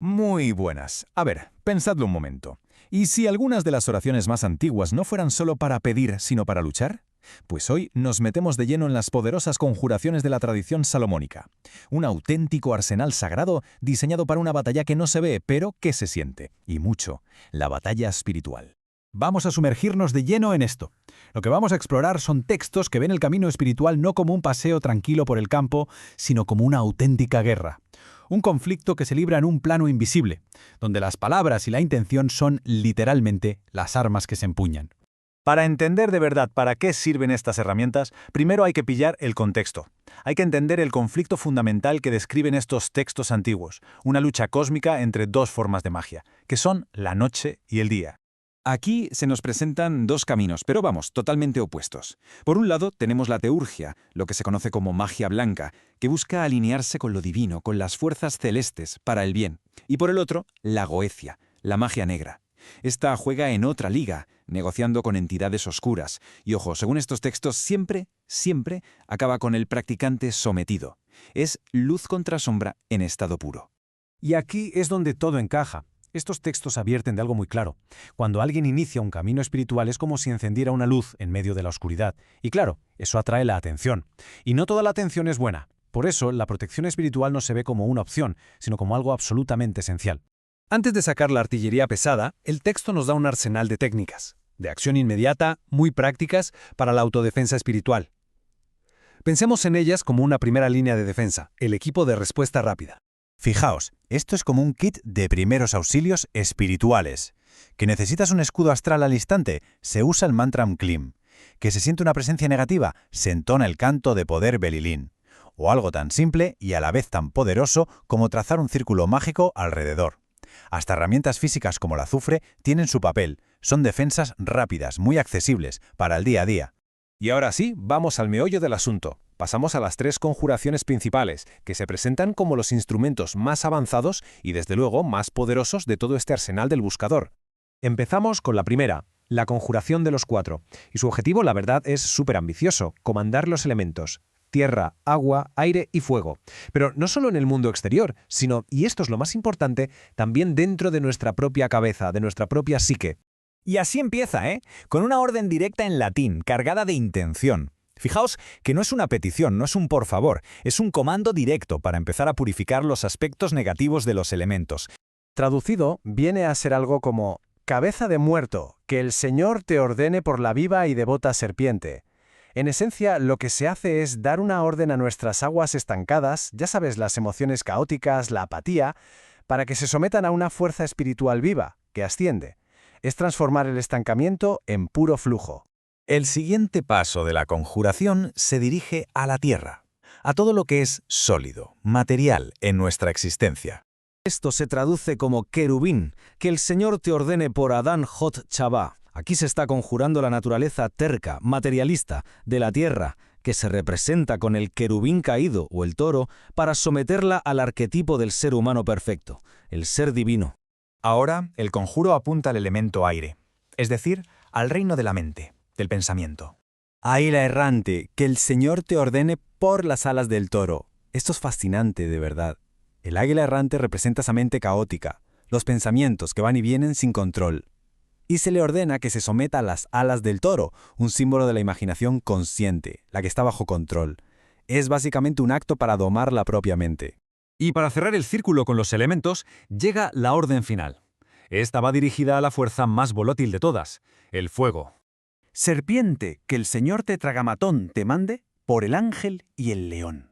Muy buenas. A ver, pensadlo un momento. ¿Y si algunas de las oraciones más antiguas no fueran solo para pedir, sino para luchar? Pues hoy nos metemos de lleno en las poderosas conjuraciones de la tradición salomónica. Un auténtico arsenal sagrado diseñado para una batalla que no se ve, pero que se siente. Y mucho. La batalla espiritual. Vamos a sumergirnos de lleno en esto. Lo que vamos a explorar son textos que ven el camino espiritual no como un paseo tranquilo por el campo, sino como una auténtica guerra. Un conflicto que se libra en un plano invisible, donde las palabras y la intención son literalmente las armas que se empuñan. Para entender de verdad para qué sirven estas herramientas, primero hay que pillar el contexto. Hay que entender el conflicto fundamental que describen estos textos antiguos, una lucha cósmica entre dos formas de magia, que son la noche y el día. Aquí se nos presentan dos caminos, pero vamos, totalmente opuestos. Por un lado tenemos la teurgia, lo que se conoce como magia blanca, que busca alinearse con lo divino, con las fuerzas celestes, para el bien. Y por el otro, la goecia, la magia negra. Esta juega en otra liga, negociando con entidades oscuras. Y ojo, según estos textos, siempre acaba con el practicante sometido. Es luz contra sombra en estado puro. Y aquí es donde todo encaja. Estos textos advierten de algo muy claro. Cuando alguien inicia un camino espiritual es como si encendiera una luz en medio de la oscuridad. Y claro, eso atrae la atención. Y no toda la atención es buena. Por eso, la protección espiritual no se ve como una opción, sino como algo absolutamente esencial. Antes de sacar la artillería pesada, el texto nos da un arsenal de técnicas, de acción inmediata, muy prácticas, para la autodefensa espiritual. Pensemos en ellas como una primera línea de defensa, el equipo de respuesta rápida. Fijaos, esto es como un kit de primeros auxilios espirituales. ¿Que necesitas un escudo astral al instante? Se usa el mantra Mklim. ¿Que se siente una presencia negativa? Se entona el canto de poder Belilín. O algo tan simple y a la vez tan poderoso como trazar un círculo mágico alrededor. Hasta herramientas físicas como el azufre tienen su papel. Son defensas rápidas, muy accesibles, para el día a día. Y ahora sí, vamos al meollo del asunto. Pasamos a las tres conjuraciones principales, que se presentan como los instrumentos más avanzados y desde luego más poderosos de todo este arsenal del buscador. Empezamos con la primera, la conjuración de los cuatro, y su objetivo, la verdad, es súper ambicioso: comandar los elementos: tierra, agua, aire y fuego. Pero no solo en el mundo exterior, sino, y esto es lo más importante, también dentro de nuestra propia cabeza, de nuestra propia psique. Y así empieza, ¿eh? Con una orden directa en latín, cargada de intención. Fijaos que no es una petición, no es un por favor, es un comando directo para empezar a purificar los aspectos negativos de los elementos. Traducido, viene a ser algo como: cabeza de muerto, que el Señor te ordene por la viva y devota serpiente. En esencia, lo que se hace es dar una orden a nuestras aguas estancadas, ya sabes, las emociones caóticas, la apatía, para que se sometan a una fuerza espiritual viva, que asciende. Es transformar el estancamiento en puro flujo. El siguiente paso de la conjuración se dirige a la tierra, a todo lo que es sólido, material en nuestra existencia. Esto se traduce como querubín, que el Señor te ordene por Adán Hot Chabá. Aquí se está conjurando la naturaleza terca, materialista, de la tierra, que se representa con el querubín caído o el toro, para someterla al arquetipo del ser humano perfecto, el ser divino. Ahora, el conjuro apunta al elemento aire, es decir, al reino de la mente, del pensamiento. Águila errante, que el Señor te ordene por las alas del toro. Esto es fascinante, de verdad. El águila errante representa esa mente caótica, los pensamientos que van y vienen sin control. Y se le ordena que se someta a las alas del toro, un símbolo de la imaginación consciente, la que está bajo control. Es básicamente un acto para domar la propia mente. Y para cerrar el círculo con los elementos, llega la orden final. Esta va dirigida a la fuerza más volátil de todas, el fuego. Serpiente, que el Señor tetragamatón te mande por el ángel y el león.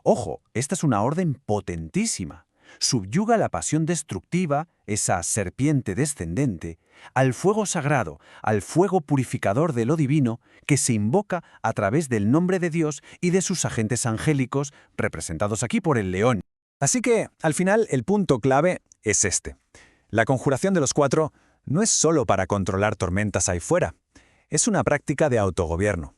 Ojo, esta es una orden potentísima. Subyuga la pasión destructiva, esa serpiente descendente, al fuego sagrado, al fuego purificador de lo divino, que se invoca a través del nombre de Dios y de sus agentes angélicos, representados aquí por el león. Así que, al final, el punto clave es este. La conjuración de los cuatro no es solo para controlar tormentas ahí fuera. Es una práctica de autogobierno.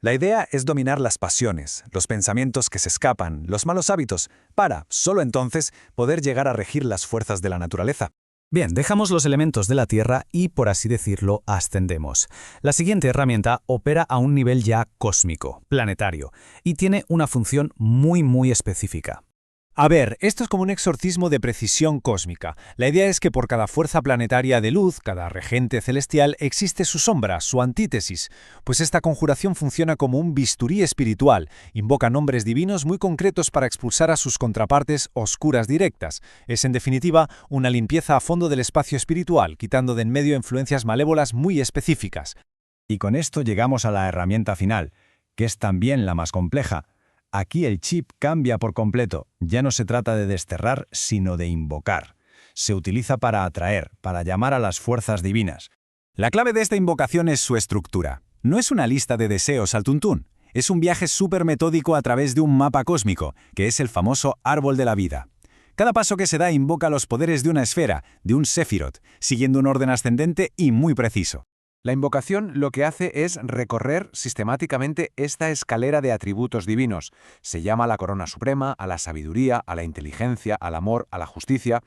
La idea es dominar las pasiones, los pensamientos que se escapan, los malos hábitos, para, solo entonces, poder llegar a regir las fuerzas de la naturaleza. Bien, dejamos los elementos de la Tierra y, por así decirlo, ascendemos. La siguiente herramienta opera a un nivel ya cósmico, planetario, y tiene una función muy específica. A ver, esto es como un exorcismo de precisión cósmica. La idea es que por cada fuerza planetaria de luz, cada regente celestial, existe su sombra, su antítesis. Pues esta conjuración funciona como un bisturí espiritual. Invoca nombres divinos muy concretos para expulsar a sus contrapartes oscuras directas. Es, en definitiva, una limpieza a fondo del espacio espiritual, quitando de en medio influencias malévolas muy específicas. Y con esto llegamos a la herramienta final, que es también la más compleja. Aquí el chip cambia por completo. Ya no se trata de desterrar, sino de invocar. Se utiliza para atraer, para llamar a las fuerzas divinas. La clave de esta invocación es su estructura. No es una lista de deseos al tuntún. Es un viaje súper metódico a través de un mapa cósmico, que es el famoso árbol de la vida. Cada paso que se da invoca los poderes de una esfera, de un Sefirot, siguiendo un orden ascendente y muy preciso. La invocación lo que hace es recorrer sistemáticamente esta escalera de atributos divinos. Se llama la corona suprema, a la sabiduría, a la inteligencia, al amor, a la justicia.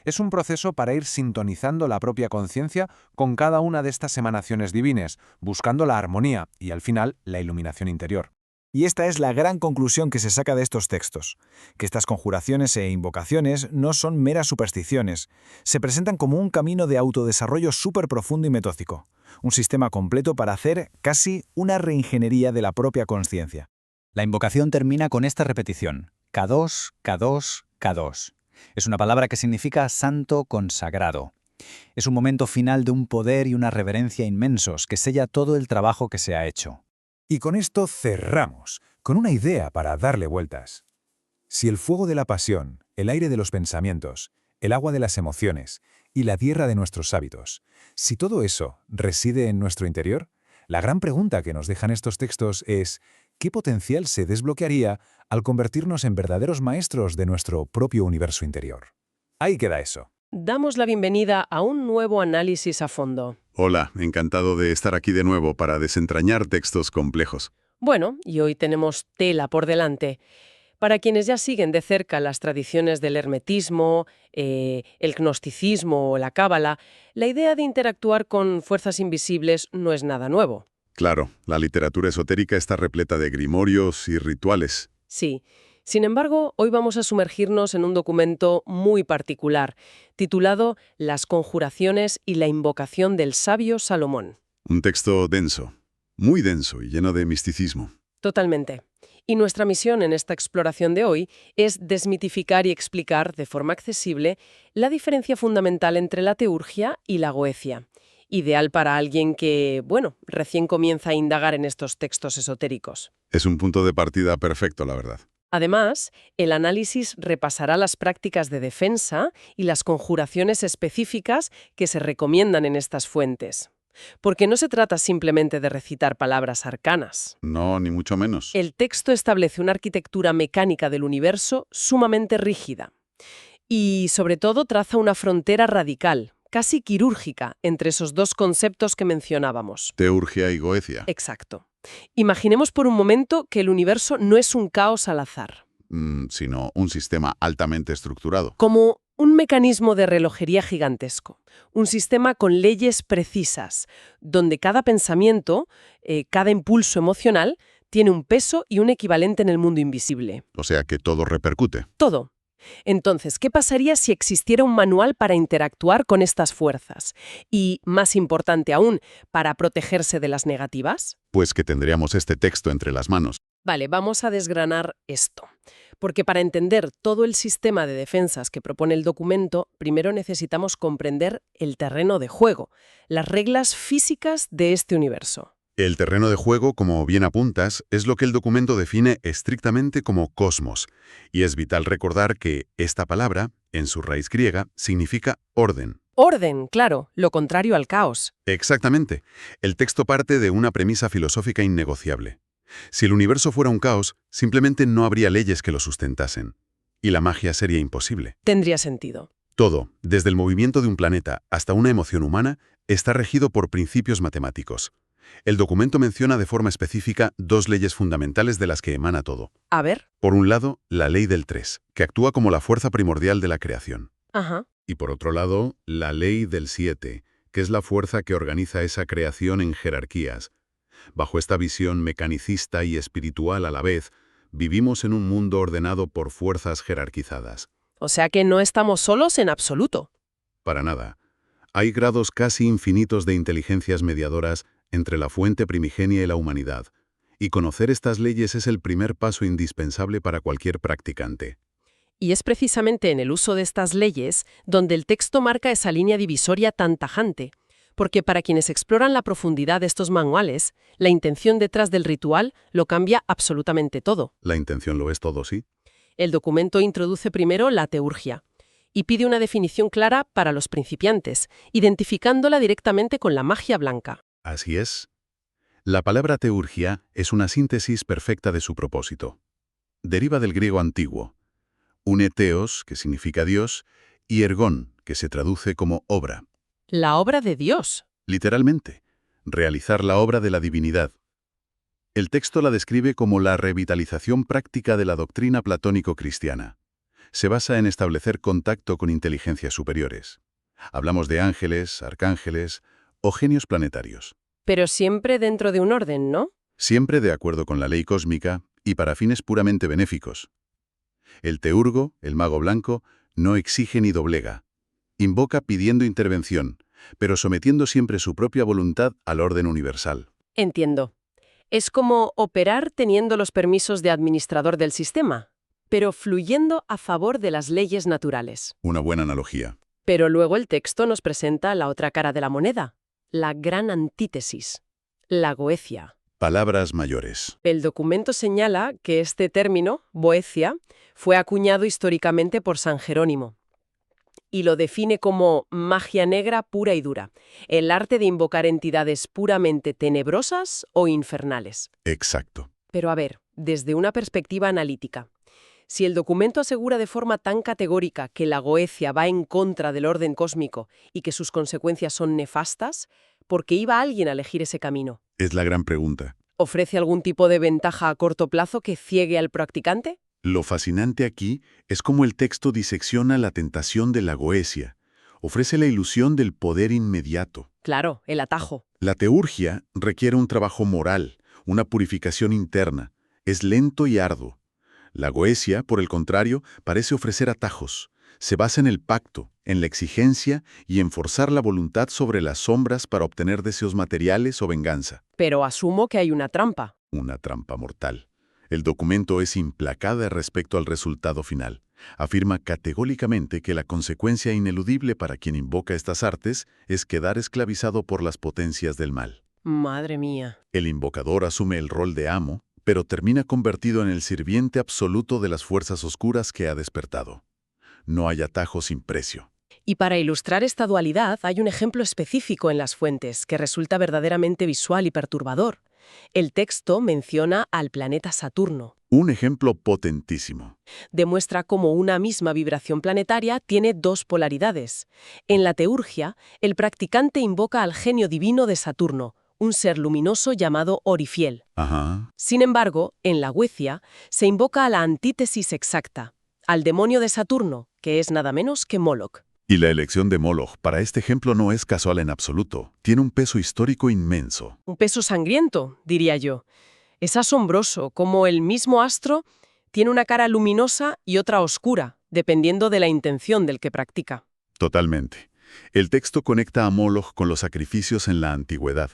Es un proceso para ir sintonizando la propia conciencia con cada una de estas emanaciones divinas, buscando la armonía y, al final, la iluminación interior. Y esta es la gran conclusión que se saca de estos textos, que estas conjuraciones e invocaciones no son meras supersticiones, se presentan como un camino de autodesarrollo súper profundo y metódico, un sistema completo para hacer casi una reingeniería de la propia conciencia. La invocación termina con esta repetición: Kadosh, Kadosh, Kadosh. Es una palabra que significa santo consagrado. Es un momento final de un poder y una reverencia inmensos que sella todo el trabajo que se ha hecho. Y con esto cerramos, con una idea para darle vueltas. Si el fuego de la pasión, el aire de los pensamientos, el agua de las emociones y la tierra de nuestros hábitos, si todo eso reside en nuestro interior, la gran pregunta que nos dejan estos textos es: ¿qué potencial se desbloquearía al convertirnos en verdaderos maestros de nuestro propio universo interior? Ahí queda eso. Damos la bienvenida a un nuevo análisis a fondo. Hola, encantado de estar aquí de nuevo para desentrañar textos complejos. Bueno, y hoy tenemos tela por delante. Para quienes ya siguen de cerca las tradiciones del hermetismo, el gnosticismo o la cábala, la idea de interactuar con fuerzas invisibles no es nada nuevo. Claro, la literatura esotérica está repleta de grimorios y rituales. Sí. Sin embargo, hoy vamos a sumergirnos en un documento muy particular, titulado Las conjuraciones y la invocación del sabio Salomón. Un texto denso, muy denso y lleno de misticismo. Totalmente. Y nuestra misión en esta exploración de hoy es desmitificar y explicar de forma accesible la diferencia fundamental entre la teurgia y la goecia, ideal para alguien que, recién comienza a indagar en estos textos esotéricos. Es un punto de partida perfecto, la verdad. Además, el análisis repasará las prácticas de defensa y las conjuraciones específicas que se recomiendan en estas fuentes. Porque no se trata simplemente de recitar palabras arcanas. No, ni mucho menos. El texto establece una arquitectura mecánica del universo sumamente rígida. Y, sobre todo, traza una frontera radical, casi quirúrgica, entre esos dos conceptos que mencionábamos. Teurgia y goecia. Exacto. Imaginemos por un momento que el universo no es un caos al azar. Sino un sistema altamente estructurado. Como un mecanismo de relojería gigantesco. Un sistema con leyes precisas, donde cada pensamiento, cada impulso emocional, tiene un peso y un equivalente en el mundo invisible. O sea que todo repercute. Todo. Entonces, ¿qué pasaría si existiera un manual para interactuar con estas fuerzas? Y, más importante aún, para protegerse de las negativas. Pues que tendríamos este texto entre las manos. Vale, vamos a desgranar esto. Porque para entender todo el sistema de defensas que propone el documento, primero necesitamos comprender el terreno de juego, las reglas físicas de este universo. El terreno de juego, como bien apuntas, es lo que el documento define estrictamente como cosmos, y es vital recordar que esta palabra, en su raíz griega, significa orden. Orden, claro, lo contrario al caos. Exactamente. El texto parte de una premisa filosófica innegociable. Si el universo fuera un caos, simplemente no habría leyes que lo sustentasen, y la magia sería imposible. Tendría sentido. Todo, desde el movimiento de un planeta hasta una emoción humana, está regido por principios matemáticos. El documento menciona de forma específica dos leyes fundamentales de las que emana todo. A ver. Por un lado, la ley del 3, que actúa como la fuerza primordial de la creación. Ajá. Y por otro lado, la ley del 7, que es la fuerza que organiza esa creación en jerarquías. Bajo esta visión mecanicista y espiritual a la vez, Vivimos en un mundo ordenado por fuerzas jerarquizadas. O sea que no estamos solos en absoluto. Para nada. Hay grados casi infinitos de inteligencias mediadoras entre la fuente primigenia y la humanidad, y conocer estas leyes es el primer paso indispensable para cualquier practicante. Y es precisamente en el uso de estas leyes donde el texto marca esa línea divisoria tan tajante, porque para quienes exploran la profundidad de estos manuales, la intención detrás del ritual lo cambia absolutamente todo. La intención lo es todo, sí. El documento introduce primero la teurgia y pide una definición clara para los principiantes, identificándola directamente con la magia blanca. Así es. La palabra teurgia es una síntesis perfecta de su propósito. Deriva del griego antiguo. Une teos, que significa Dios, y ergón, que se traduce como obra. La obra de Dios. Literalmente, realizar la obra de la divinidad. El texto la describe como la revitalización práctica de la doctrina platónico-cristiana. Se basa en establecer contacto con inteligencias superiores. Hablamos de ángeles, arcángeles o genios planetarios. Pero siempre dentro de un orden, ¿no? Siempre de acuerdo con la ley cósmica y para fines puramente benéficos. El teurgo, el mago blanco, no exige ni doblega. Invoca pidiendo intervención, pero sometiendo siempre su propia voluntad al orden universal. Entiendo. Es como operar teniendo los permisos de administrador del sistema, pero fluyendo a favor de las leyes naturales. Una buena analogía. Pero luego el texto nos presenta la otra cara de la moneda, la gran antítesis, la goecia. Palabras mayores. El documento señala que este término, boecia, fue acuñado históricamente por San Jerónimo y lo define como magia negra pura y dura, el arte de invocar entidades puramente tenebrosas o infernales. Exacto. Pero a ver, desde una perspectiva analítica, si el documento asegura de forma tan categórica que la goecia va en contra del orden cósmico y que sus consecuencias son nefastas, ¿por qué iba alguien a elegir ese camino? Es la gran pregunta. ¿Ofrece algún tipo de ventaja a corto plazo que ciegue al practicante? Lo fascinante aquí es cómo el texto disecciona la tentación de la goecia. Ofrece la ilusión del poder inmediato. Claro, el atajo. La teurgia requiere un trabajo moral, una purificación interna. Es lento y arduo. La goecia, por el contrario, parece ofrecer atajos. Se basa en el pacto, en la exigencia y en forzar la voluntad sobre las sombras para obtener deseos materiales o venganza. Pero asumo que hay una trampa. Una trampa mortal. El documento es implacable respecto al resultado final. Afirma categóricamente que la consecuencia ineludible para quien invoca estas artes es quedar esclavizado por las potencias del mal. Madre mía. El invocador asume el rol de amo, pero termina convertido en el sirviente absoluto de las fuerzas oscuras que ha despertado. No hay atajo sin precio. Y para ilustrar esta dualidad hay un ejemplo específico en las fuentes que resulta verdaderamente visual y perturbador. El texto menciona al planeta Saturno. Un ejemplo potentísimo. Demuestra cómo una misma vibración planetaria tiene dos polaridades. En la teurgia, el practicante invoca al genio divino de Saturno, un ser luminoso llamado Orifiel. Ajá. Sin embargo, en la goecia, se invoca a la antítesis exacta, al demonio de Saturno, que es nada menos que Moloch. Y la elección de Moloch para este ejemplo no es casual en absoluto. Tiene un peso histórico inmenso. Un peso sangriento, diría yo. Es asombroso cómo el mismo astro tiene una cara luminosa y otra oscura, dependiendo de la intención del que practica. Totalmente. El texto conecta a Moloch con los sacrificios en la antigüedad.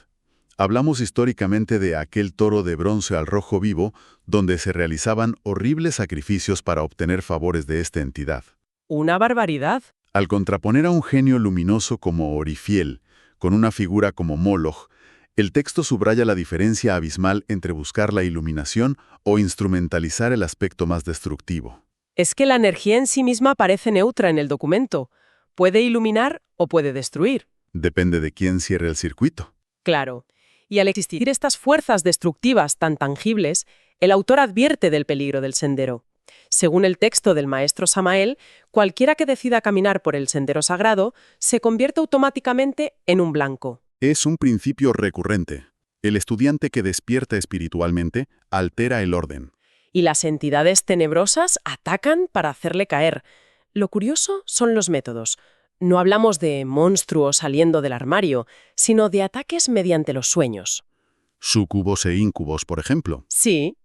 Hablamos históricamente de aquel toro de bronce al rojo vivo, donde se realizaban horribles sacrificios para obtener favores de esta entidad. ¡Una barbaridad! Al contraponer a un genio luminoso como Orifiel, con una figura como Moloch, el texto subraya la diferencia abismal entre buscar la iluminación o instrumentalizar el aspecto más destructivo. Es que la energía en sí misma parece neutra en el documento. Puede iluminar o puede destruir. Depende de quién cierre el circuito. Claro. Y al existir estas fuerzas destructivas tan tangibles, el autor advierte del peligro del sendero. Según el texto del maestro Samael, cualquiera que decida caminar por el sendero sagrado se convierte automáticamente en un blanco. Es un principio recurrente. El estudiante que despierta espiritualmente altera el orden. Y las entidades tenebrosas atacan para hacerle caer. Lo curioso son los métodos. No hablamos de monstruos saliendo del armario, sino de ataques mediante los sueños. Súcubos e íncubos, por ejemplo. Sí.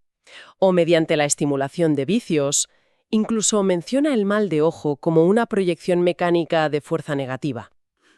O mediante la estimulación de vicios, incluso menciona el mal de ojo como una proyección mecánica de fuerza negativa.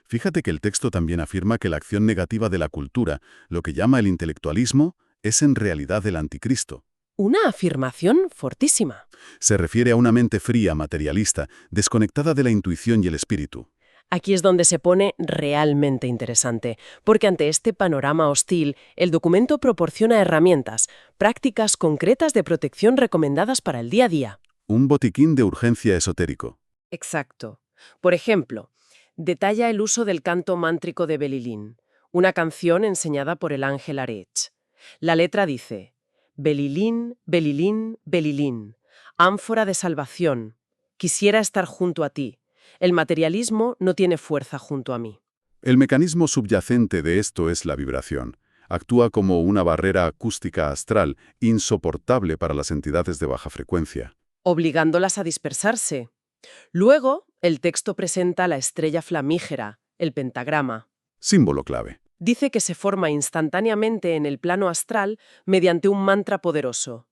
Fíjate que el texto también afirma que la acción negativa de la cultura, lo que llama el intelectualismo, es en realidad el anticristo. Una afirmación fortísima. Se refiere a una mente fría, materialista, desconectada de la intuición y el espíritu. Aquí es donde se pone realmente interesante, porque ante este panorama hostil, el documento proporciona herramientas, prácticas concretas de protección recomendadas para el día a día. Un botiquín de urgencia esotérico. Exacto. Por ejemplo, detalla el uso del canto mántrico de Belilín, una canción enseñada por el ángel Arech. La letra dice: Belilín, Belilín, Belilín, ánfora de salvación, quisiera estar junto a ti. El materialismo no tiene fuerza junto a mí. El mecanismo subyacente de esto es la vibración. Actúa como una barrera acústica astral insoportable para las entidades de baja frecuencia. Obligándolas a dispersarse. Luego, el texto presenta la estrella flamígera, el pentagrama. Símbolo clave. Dice que se forma instantáneamente en el plano astral mediante un mantra poderoso.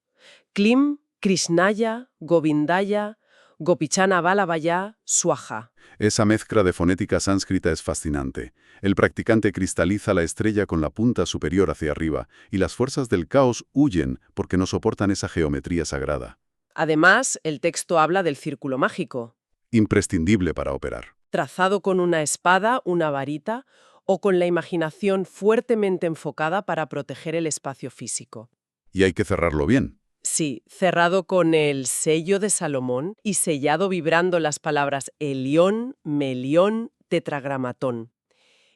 Klim, Krishnaya, Govindaya, Gopichana Balavaya, Swaha. Esa mezcla de fonética sánscrita es fascinante. El practicante cristaliza la estrella con la punta superior hacia arriba, y las fuerzas del caos huyen porque no soportan esa geometría sagrada. Además, el texto habla del círculo mágico, Imprescindible para operar. trazado con una espada, una varita o con la imaginación fuertemente enfocada para proteger el espacio físico. Y hay que cerrarlo bien. Sí, cerrado con el sello de Salomón y sellado vibrando las palabras Elión, Melión, Tetragramatón.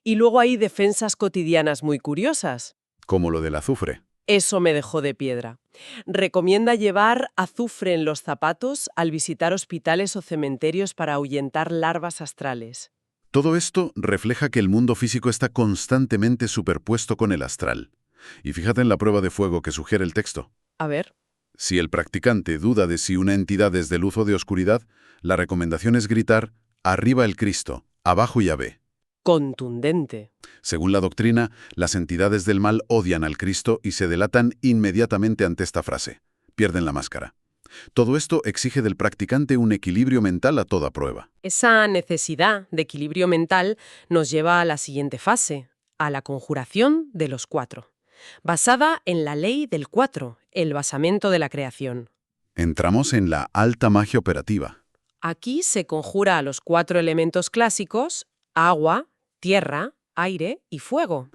Y luego hay defensas cotidianas muy curiosas. Como lo del azufre. Eso me dejó de piedra. Recomienda llevar azufre en los zapatos al visitar hospitales o cementerios para ahuyentar larvas astrales. Todo esto refleja que el mundo físico está constantemente superpuesto con el astral. Y fíjate en la prueba de fuego que sugiere el texto. A ver. Si el practicante duda de si una entidad es de luz o de oscuridad, la recomendación es gritar: arriba el Cristo, abajo Yahvé. Contundente. Según la doctrina, las entidades del mal odian al Cristo y se delatan inmediatamente ante esta frase. Pierden la máscara. Todo esto exige del practicante un equilibrio mental a toda prueba. Esa necesidad de equilibrio mental nos lleva a la siguiente fase, a la conjuración de los 4, basada en la ley del 4, el basamento de la creación. Entramos en la alta magia operativa. Aquí se conjura a los 4 elementos clásicos: agua, tierra, aire y fuego.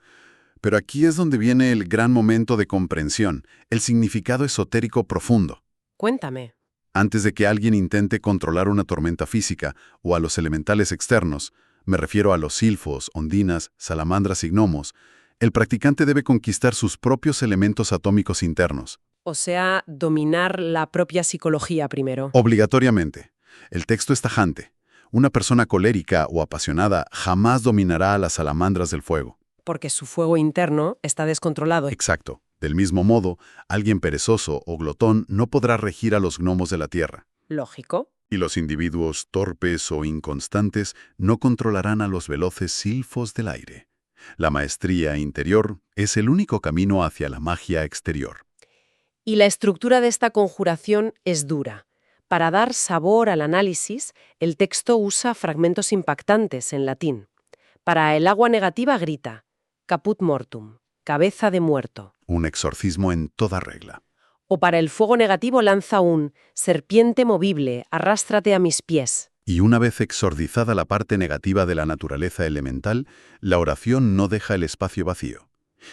Pero aquí es donde viene el gran momento de comprensión, el significado esotérico profundo. Cuéntame. Antes de que alguien intente controlar una tormenta física o a los elementales externos, me refiero a los silfos, ondinas, salamandras y gnomos, el practicante debe conquistar sus propios elementos atómicos internos. O sea, dominar la propia psicología primero. Obligatoriamente. El texto es tajante. Una persona colérica o apasionada jamás dominará a las salamandras del fuego. Porque su fuego interno está descontrolado. Exacto. Del mismo modo, alguien perezoso o glotón no podrá regir a los gnomos de la tierra. Lógico. Y los individuos torpes o inconstantes no controlarán a los veloces silfos del aire. La maestría interior es el único camino hacia la magia exterior. Y la estructura de esta conjuración es dura. Para dar sabor al análisis, el texto usa fragmentos impactantes en latín. Para el agua negativa grita: caput mortum, cabeza de muerto. Un exorcismo en toda regla. O para el fuego negativo lanza un: serpiente movible, arrástrate a mis pies. Y una vez exorcizada la parte negativa de la naturaleza elemental, la oración no deja el espacio vacío.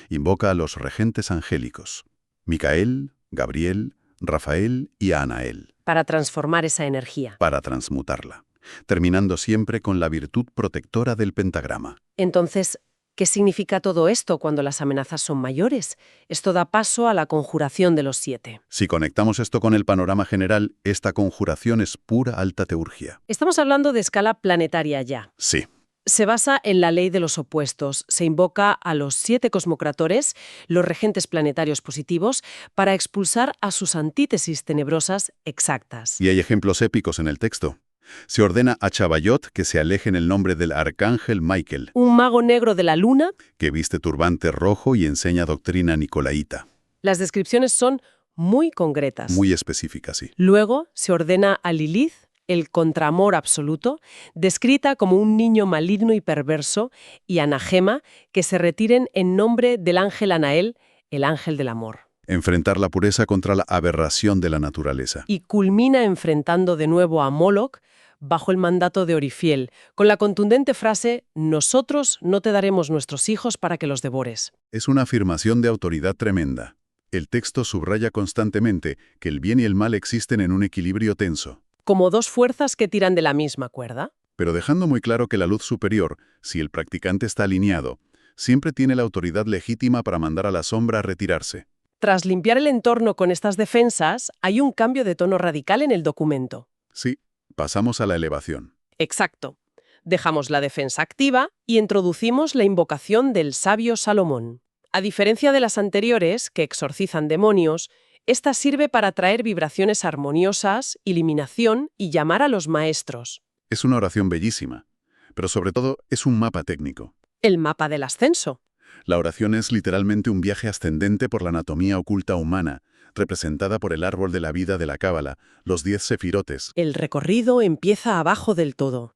Invoca a los regentes angélicos: Micael, Gabriel, Rafael y Anael. Para transformar esa energía. Para transmutarla, terminando siempre con la virtud protectora del pentagrama. Entonces, ¿qué significa todo esto cuando las amenazas son mayores? Esto da paso a la conjuración de los 7. Si conectamos esto con el panorama general, esta conjuración es pura alta teurgia. Estamos hablando de escala planetaria ya. Sí. Se basa en la ley de los opuestos. Se invoca a los 7 cosmocratores, los regentes planetarios positivos, para expulsar a sus antítesis tenebrosas exactas. Y hay ejemplos épicos en el texto. Se ordena a Chabayot que se aleje en el nombre del arcángel Michael, Un mago negro de la luna. que viste turbante rojo y enseña doctrina nicolaíta. Las descripciones son muy concretas. Muy específica, sí. Luego se ordena a Lilith, el contraamor absoluto, descrita como un niño maligno y perverso, y a Nagema, que se retiren en nombre del ángel Anael, el ángel del amor. Enfrentar la pureza contra la aberración de la naturaleza. Y culmina enfrentando de nuevo a Moloch bajo el mandato de Orifiel, con la contundente frase: «Nosotros no te daremos nuestros hijos para que los devores». Es una afirmación de autoridad tremenda. El texto subraya constantemente que el bien y el mal existen en un equilibrio tenso, Como dos fuerzas que tiran de la misma cuerda. pero dejando muy claro que la luz superior, si el practicante está alineado, siempre tiene la autoridad legítima para mandar a la sombra a retirarse. Tras limpiar el entorno con estas defensas, hay un cambio de tono radical en el documento. Sí, pasamos a la elevación. Exacto. Dejamos la defensa activa y introducimos la invocación del sabio Salomón. A diferencia de las anteriores, que exorcizan demonios, esta sirve para traer vibraciones armoniosas, iluminación y llamar a los maestros. Es una oración bellísima, pero sobre todo es un mapa técnico. El mapa del ascenso. La oración es literalmente un viaje ascendente por la anatomía oculta humana, representada por el árbol de la vida de la Cábala, los 10 sefirotes. El recorrido empieza abajo del todo.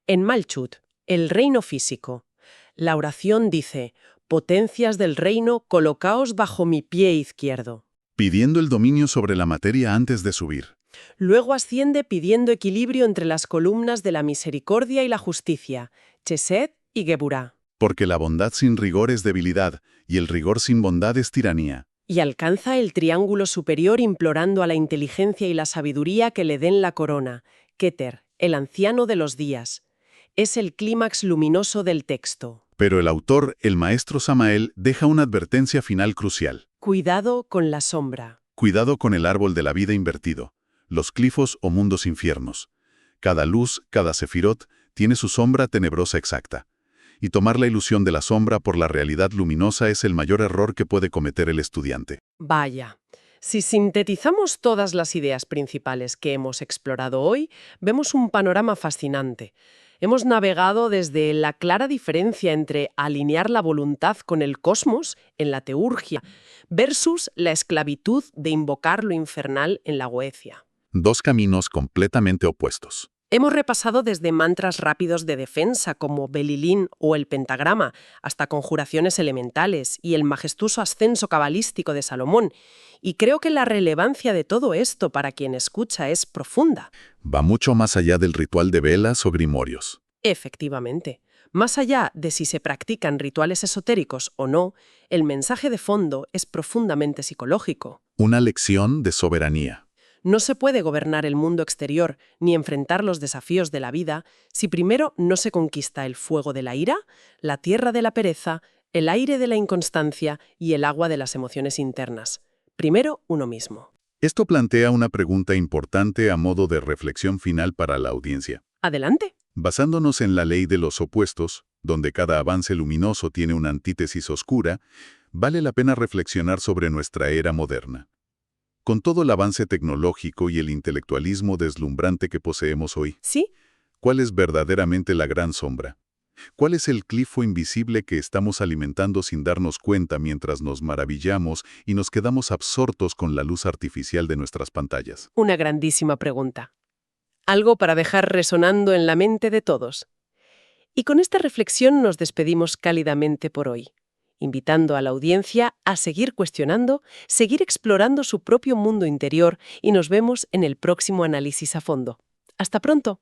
En Malchut, el reino físico. La oración dice: «Potencias del reino, colocaos bajo mi pie izquierdo». Pidiendo el dominio sobre la materia antes de subir. Luego asciende pidiendo equilibrio entre las columnas de la misericordia y la justicia, Chesed y Geburá. Porque la bondad sin rigor es debilidad, y el rigor sin bondad es tiranía. Y alcanza el triángulo superior implorando a la inteligencia y la sabiduría que le den la corona, Keter, el anciano de los días. Es el clímax luminoso del texto. Pero el autor, el maestro Samael, deja una advertencia final crucial. Cuidado con la sombra. Cuidado con el árbol de la vida invertido, los clifos o mundos infiernos. Cada luz, cada sefirot, tiene su sombra tenebrosa exacta. Y tomar la ilusión de la sombra por la realidad luminosa es el mayor error que puede cometer el estudiante. Vaya. Si sintetizamos todas las ideas principales que hemos explorado hoy, vemos un panorama fascinante. Hemos navegado desde la clara diferencia entre alinear la voluntad con el cosmos en la teurgia versus la esclavitud de invocar lo infernal en la goecia. Dos caminos completamente opuestos. Hemos repasado desde mantras rápidos de defensa como Belilín o el pentagrama, hasta conjuraciones elementales y el majestuoso ascenso cabalístico de Salomón. Y creo que la relevancia de todo esto para quien escucha es profunda. Va mucho más allá del ritual de velas o grimorios. Efectivamente. Más allá de si se practican rituales esotéricos o no, el mensaje de fondo es profundamente psicológico. Una lección de soberanía. No se puede gobernar el mundo exterior ni enfrentar los desafíos de la vida si primero no se conquista el fuego de la ira, la tierra de la pereza, el aire de la inconstancia y el agua de las emociones internas. Primero uno mismo. Esto plantea una pregunta importante a modo de reflexión final para la audiencia. Adelante. Basándonos en la ley de los opuestos, donde cada avance luminoso tiene una antítesis oscura, vale la pena reflexionar sobre nuestra era moderna. Con todo el avance tecnológico y el intelectualismo deslumbrante que poseemos hoy, ¿Sí? ¿cuál es verdaderamente la gran sombra? ¿Cuál es el clifo invisible que estamos alimentando sin darnos cuenta mientras nos maravillamos y nos quedamos absortos con la luz artificial de nuestras pantallas? Una grandísima pregunta. Algo para dejar resonando en la mente de todos. Y con esta reflexión nos despedimos cálidamente por hoy, invitando a la audiencia a seguir cuestionando, seguir explorando su propio mundo interior y nos vemos en el próximo análisis a fondo. ¡Hasta pronto!